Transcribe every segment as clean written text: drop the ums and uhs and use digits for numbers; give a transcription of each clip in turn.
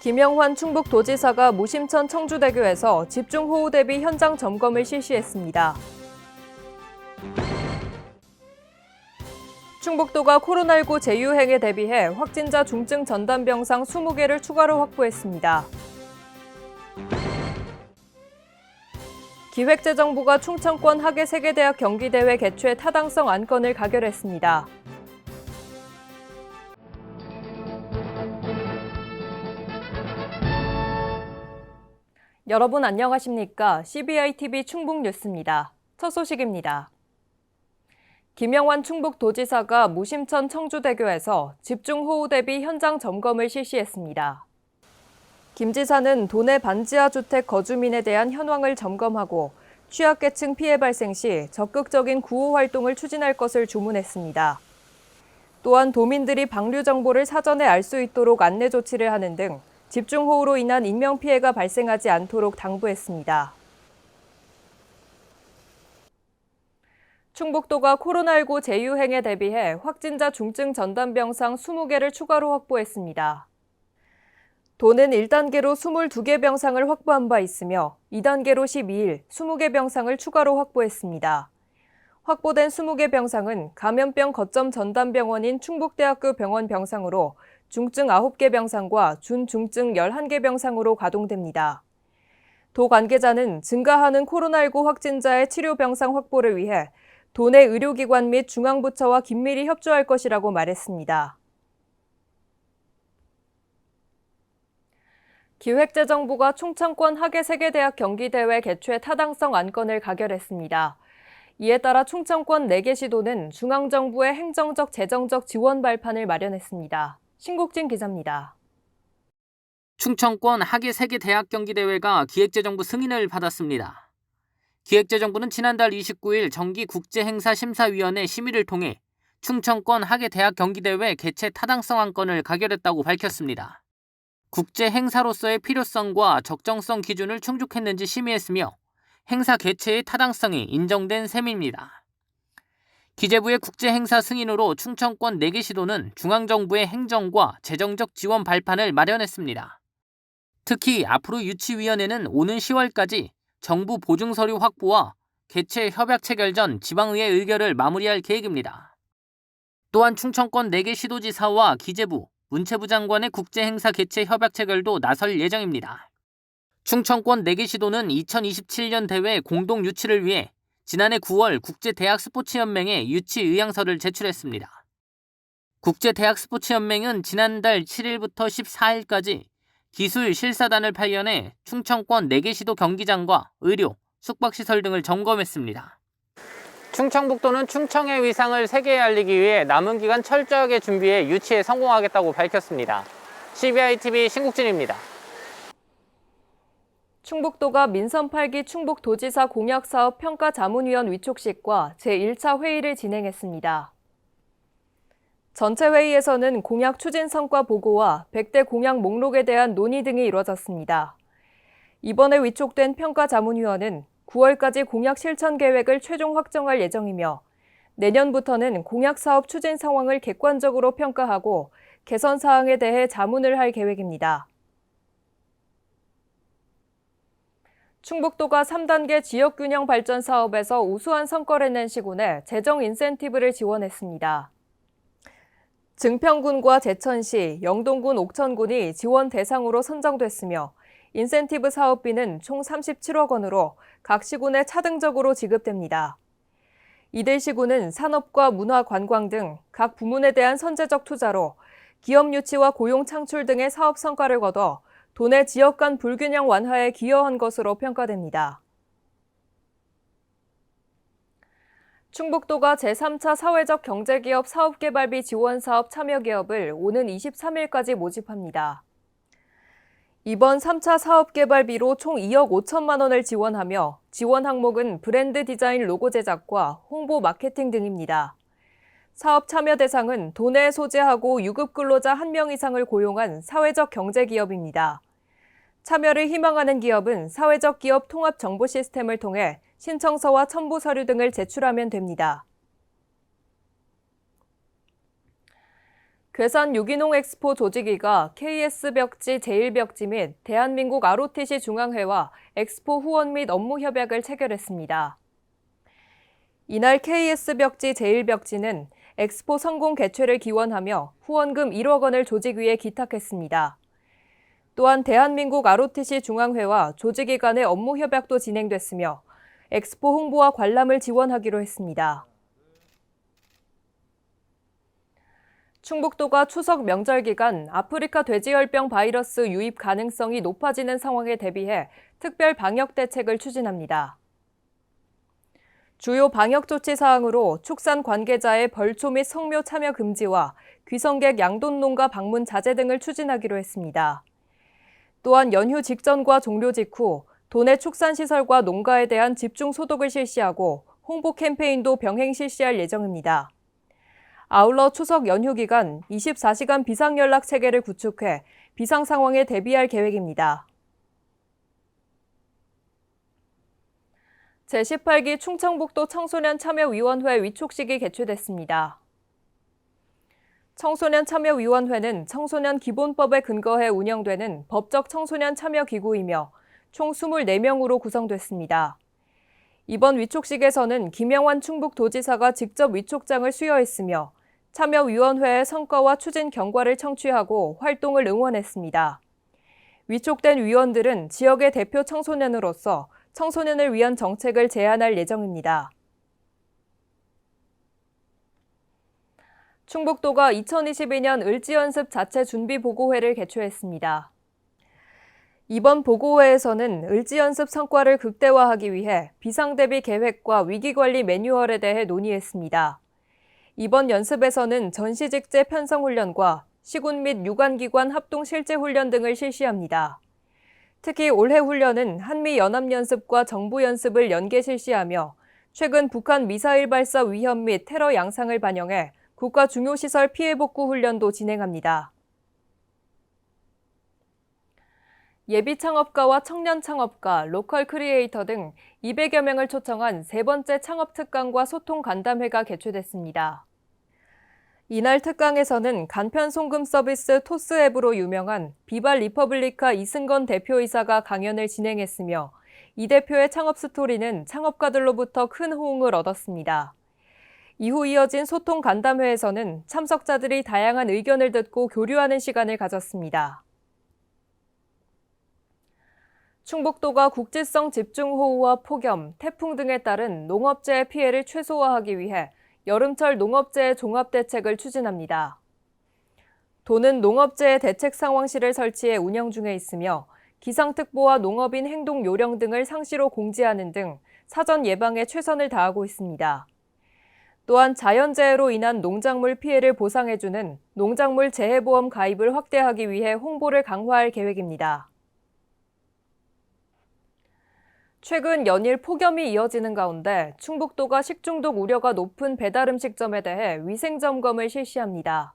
김영환 충북도지사가 무심천 청주대교에서 집중호우 대비 현장 점검을 실시했습니다. 충북도가 코로나19 재유행에 대비해 확진자 중증 전담병상 20개를 추가로 확보했습니다. 기획재정부가 충청권 학예세계대학 경기대회 개최 타당성 안건을 가결했습니다. 여러분 안녕하십니까? CBI-TV 충북뉴스입니다. 첫 소식입니다. 김영환 충북도지사가 무심천 청주대교에서 집중호우 대비 현장 점검을 실시했습니다. 김 지사는 도내 반지하 주택 거주민에 대한 현황을 점검하고 취약계층 피해 발생 시 적극적인 구호 활동을 추진할 것을 주문했습니다. 또한 도민들이 방류 정보를 사전에 알 수 있도록 안내 조치를 하는 등 집중호우로 인한 인명피해가 발생하지 않도록 당부했습니다. 충북도가 코로나19 재유행에 대비해 확진자 중증 전담병상 20개를 추가로 확보했습니다. 도는 1단계로 22개 병상을 확보한 바 있으며 2단계로 12일 20개 병상을 추가로 확보했습니다. 확보된 20개 병상은 감염병 거점 전담병원인 충북대학교 병원 병상으로 중증 9개 병상과 준중증 11개 병상으로 가동됩니다. 도 관계자는 증가하는 코로나19 확진자의 치료 병상 확보를 위해 도내 의료기관 및 중앙부처와 긴밀히 협조할 것이라고 말했습니다. 기획재정부가 충청권 학예세계대학 경기대회 개최 타당성 안건을 가결했습니다. 이에 따라 충청권 4개 시도는 중앙정부의 행정적 재정적 지원 발판을 마련했습니다. 신국진 기자입니다. 충청권 학예세계대학 경기대회가 기획재정부 승인을 받았습니다. 기획재정부는 지난달 29일 정기국제행사심사위원회 심의를 통해 충청권 학예대학 경기대회 개최 타당성 안건을 가결했다고 밝혔습니다. 국제행사로서의 필요성과 적정성 기준을 충족했는지 심의했으며 행사 개최의 타당성이 인정된 셈입니다. 기재부의 국제행사 승인으로 충청권 4개 시도는 중앙정부의 행정과 재정적 지원 발판을 마련했습니다. 특히 앞으로 유치위원회는 오는 10월까지 정부 보증서류 확보와 개최 협약 체결 전 지방의회 의결을 마무리할 계획입니다. 또한 충청권 4개 시도지사와 기재부, 문체부 장관의 국제행사 개최 협약 체결도 나설 예정입니다. 충청권 4개 시도는 2027년 대회 공동 유치를 위해 지난해 9월 국제대학스포츠연맹에 유치 의향서를 제출했습니다. 국제대학스포츠연맹은 지난달 7일부터 14일까지 기술 실사단을 파견해 충청권 4개 시도 경기장과 의료, 숙박시설 등을 점검했습니다. 충청북도는 충청의 위상을 세계에 알리기 위해 남은 기간 철저하게 준비해 유치에 성공하겠다고 밝혔습니다. CBI-TV 신국진입니다. 충북도가 민선 8기 충북도지사 공약사업 평가자문위원 위촉식과 제1차 회의를 진행했습니다. 전체 회의에서는 공약 추진 성과 보고와 100대 공약 목록에 대한 논의 등이 이뤄졌습니다. 이번에 위촉된 평가자문위원은 9월까지 공약 실천 계획을 최종 확정할 예정이며 내년부터는 공약 사업 추진 상황을 객관적으로 평가하고 개선 사항에 대해 자문을 할 계획입니다. 충북도가 3단계 지역균형 발전 사업에서 우수한 성과를 낸 시군에 재정 인센티브를 지원했습니다. 증평군과 제천시, 영동군, 옥천군이 지원 대상으로 선정됐으며 인센티브 사업비는 총 37억 원으로 각 시군에 차등적으로 지급됩니다. 이들 시군은 산업과 문화, 관광 등 각 부문에 대한 선제적 투자로 기업 유치와 고용 창출 등의 사업 성과를 거둬 도내 지역 간 불균형 완화에 기여한 것으로 평가됩니다. 충북도가 제3차 사회적 경제기업 사업개발비 지원사업 참여기업을 오는 23일까지 모집합니다. 이번 3차 사업개발비로 총 2억 5천만 원을 지원하며 지원 항목은 브랜드 디자인 로고 제작과 홍보 마케팅 등입니다. 사업 참여 대상은 도내에 소재하고 유급 근로자 1명 이상을 고용한 사회적 경제기업입니다. 참여를 희망하는 기업은 사회적 기업 통합 정보 시스템을 통해 신청서와 첨부 서류 등을 제출하면 됩니다. 괴산 유기농 엑스포 조직위가 KS 벽지 제1벽지 및 대한민국 ROTC 중앙회와 엑스포 후원 및 업무 협약을 체결했습니다. 이날 KS 벽지 제1벽지는 엑스포 성공 개최를 기원하며 후원금 1억 원을 조직위에 기탁했습니다. 또한 대한민국 ROTC 중앙회와 조직위 간의 업무 협약도 진행됐으며 엑스포 홍보와 관람을 지원하기로 했습니다. 충북도가 추석 명절 기간 아프리카 돼지열병 바이러스 유입 가능성이 높아지는 상황에 대비해 특별 방역 대책을 추진합니다. 주요 방역 조치 사항으로 축산 관계자의 벌초 및 성묘 참여 금지와 귀성객 양돈 농가 방문 자제 등을 추진하기로 했습니다. 또한 연휴 직전과 종료 직후 도내 축산시설과 농가에 대한 집중 소독을 실시하고 홍보 캠페인도 병행 실시할 예정입니다. 아울러 추석 연휴 기간 24시간 비상연락 체계를 구축해 비상 상황에 대비할 계획입니다. 제18기 충청북도 청소년 참여위원회 위촉식이 개최됐습니다. 청소년 참여위원회는 청소년 기본법에 근거해 운영되는 법적 청소년 참여 기구이며 총 24명으로 구성됐습니다. 이번 위촉식에서는 김영환 충북도지사가 직접 위촉장을 수여했으며 참여위원회의 성과와 추진 경과를 청취하고 활동을 응원했습니다. 위촉된 위원들은 지역의 대표 청소년으로서 청소년을 위한 정책을 제안할 예정입니다. 충북도가 2022년 을지연습 자체 준비 보고회를 개최했습니다. 이번 보고회에서는 을지연습 성과를 극대화하기 위해 비상대비 계획과 위기관리 매뉴얼에 대해 논의했습니다. 이번 연습에서는 전시직제 편성훈련과 시군 및 유관기관 합동실제훈련 등을 실시합니다. 특히 올해 훈련은 한미연합연습과 정부연습을 연계 실시하며 최근 북한 미사일 발사 위험 및 테러 양상을 반영해 국가 중요시설 피해 복구 훈련도 진행합니다. 예비 창업가와 청년 창업가, 로컬 크리에이터 등 200여 명을 초청한 세 번째 창업 특강과 소통 간담회가 개최됐습니다. 이날 특강에서는 간편 송금 서비스 토스 앱으로 유명한 비발 리퍼블리카 이승건 대표이사가 강연을 진행했으며 이 대표의 창업 스토리는 창업가들로부터 큰 호응을 얻었습니다. 이후 이어진 소통 간담회에서는 참석자들이 다양한 의견을 듣고 교류하는 시간을 가졌습니다. 충북도가 국지성 집중호우와 폭염, 태풍 등에 따른 농업재해 피해를 최소화하기 위해 여름철 농업재해 종합대책을 추진합니다. 도는 농업재해 대책 상황실을 설치해 운영 중에 있으며 기상특보와 농업인 행동 요령 등을 상시로 공지하는 등 사전 예방에 최선을 다하고 있습니다. 또한 자연재해로 인한 농작물 피해를 보상해주는 농작물 재해보험 가입을 확대하기 위해 홍보를 강화할 계획입니다. 최근 연일 폭염이 이어지는 가운데 충북도가 식중독 우려가 높은 배달음식점에 대해 위생점검을 실시합니다.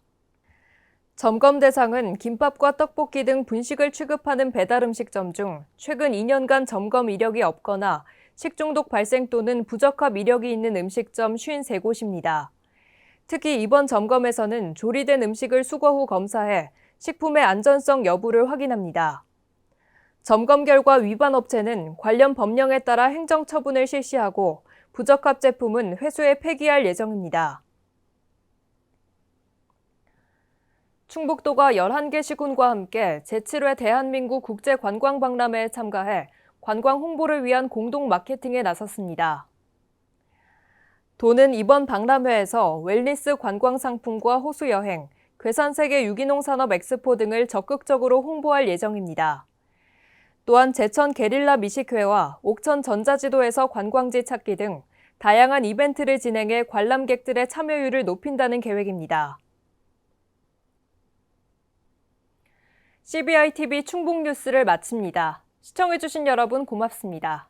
점검 대상은 김밥과 떡볶이 등 분식을 취급하는 배달음식점 중 최근 2년간 점검 이력이 없거나 식중독 발생 또는 부적합 이력이 있는 음식점 53곳입니다. 특히 이번 점검에서는 조리된 음식을 수거 후 검사해 식품의 안전성 여부를 확인합니다. 점검 결과 위반 업체는 관련 법령에 따라 행정처분을 실시하고 부적합 제품은 회수해 폐기할 예정입니다. 충북도가 11개 시군과 함께 제7회 대한민국 국제관광박람회에 참가해 관광 홍보를 위한 공동 마케팅에 나섰습니다. 도는 이번 박람회에서 웰니스 관광 상품과 호수 여행, 괴산세계 유기농 산업 엑스포 등을 적극적으로 홍보할 예정입니다. 또한 제천 게릴라 미식회와 옥천 전자지도에서 관광지 찾기 등 다양한 이벤트를 진행해 관람객들의 참여율을 높인다는 계획입니다. CBI TV 충북 뉴스를 마칩니다. 시청해주신 여러분 고맙습니다.